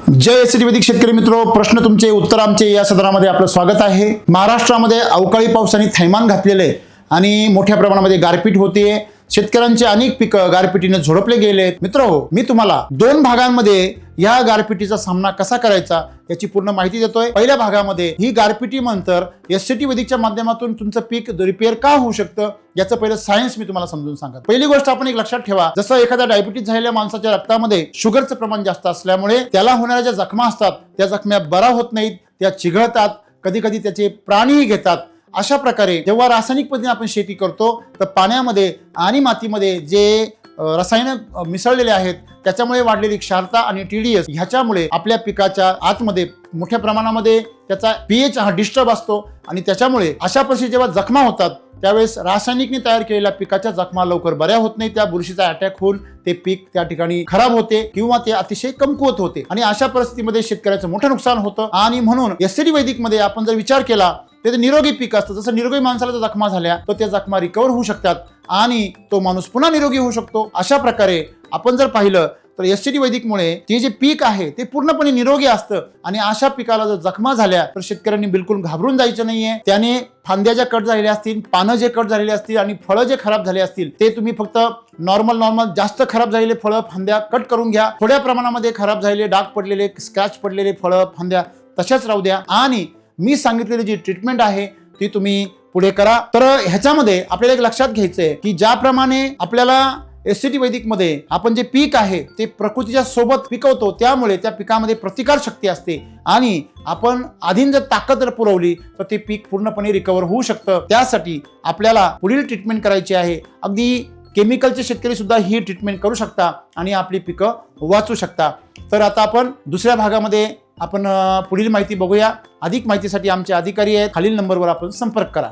जय ST वैदिक शेतकरी मित्रो, प्रश्न तुमचे उत्तर आमचे या सदरामध्ये आपलं स्वागत आहे। महाराष्ट्रामध्ये अवकाळी पावसाने थैमान घातलेले आणि मोठ्या प्रमाणामध्ये गारपीट होते। शेतकऱ्यांचे अनेक पिकं गारपिटीने झोडपले गेले। मित्रहो, मी तुम्हाला दोन भागांमध्ये या गारपिटीचा सामना कसा करायचा याची पूर्ण माहिती देतोय। पहिल्या भागामध्ये ही गारपिटीनंतर एसटी वैदिकच्या माध्यमातून तुमचं पीक रिपेअर का होऊ शकतं याचं पहिलं सायन्स मी तुम्हाला समजून सांगतो। पहिली गोष्ट आपण एक लक्षात ठेवा, जसं एखाद्या डायबिटीज झालेल्या माणसाच्या रक्तामध्ये शुगरचं प्रमाण जास्त असल्यामुळे त्याला होणाऱ्या ज्या जखमा असतात त्या जखम्या बरा होत नाहीत, त्या चिघळतात, कधी कधी त्याचे प्राणही घेतात। अशा प्रकारे जेव्हा रासायनिक पद्धतीने आपण शेती करतो तर पाण्यामध्ये आणि मातीमध्ये जे रसायन मिसळलेले आहेत त्याच्यामुळे वाढलेली क्षारता आणि टीडीएस ह्याच्यामुळे आपल्या पिकाच्या आतमध्ये मोठ्या प्रमाणामध्ये त्याचा पीएच हा डिस्टर्ब असतो आणि त्याच्यामुळे अशा परिस्थितीत जेव्हा जखमा होतात त्यावेळेस रासायनिकने तयार केलेल्या पिकाच्या जखमा लवकर बऱ्या होत नाही, त्या बुरशीचा अटॅक होऊन ते पीक त्या ठिकाणी खराब होते किंवा ते अतिशय कमकुवत होते आणि अशा परिस्थितीमध्ये शेतकऱ्याचं मोठं नुकसान होतं। आणि म्हणून एसटी वैदिक मध्ये आपण जर विचार केला ते निरोगी पीक असतं, जसं निरोगी माणसाला जर जखमा झाल्या तर त्या जखमा रिकवर होऊ शकतात आणि तो माणूस पुन्हा निरोगी होऊ शकतो। अशा प्रकारे आपण जर पाहिलं तर एसटी वैदिकमुळे ते जे पीक आहे ते पूर्णपणे निरोगी असतं आणि अशा पिकाला जर जखमा झाल्या तर शेतकऱ्यांनी बिलकुल घाबरून जायचं नाहीये। त्याने फांद्या ज्या कट झालेल्या असतील, पानं जे कट झालेले असतील आणि फळं जे खराब झाले असतील ते तुम्ही फक्त नॉर्मल जास्त खराब झालेले फळं फांद्या कट करून घ्या। थोड्या प्रमाणामध्ये खराब झालेले, डाग पडलेले, स्क्रॅच पडलेले फळं फांद्या तशाच राहू द्या आणि मी सांगितलेली जी ट्रीटमेंट आहे ती तुम्ही पुढे करा। तर ह्याच्यामध्ये आपल्याला एक लक्षात घ्यायचंय की ज्याप्रमाणे आपल्याला एसटी वैदिक मध्ये आपण जे पीक आहे ते प्रकृतीच्या सोबत पिकवतो, त्यामुळे त्या पिकामध्ये प्रतिकार शक्ती असते आणि आपण आधीन जर ताकद जर पुरवली तर ते पीक पूर्णपणे रिकवर होऊ शकतं। त्यासाठी आपल्याला पुढील ट्रीटमेंट करायची आहे। अगदी केमिकलचे शेतकरी सुद्धा ही ट्रीटमेंट करू शकता आणि आपली पिकं वाचू शकता। तर आता आपण दुसऱ्या भागामध्ये आपण पुढील माहिती बघूया। अधिक माहितीसाठी आमचे अधिकारी आहेत, खालील नंबरवर आपण संपर्क करा।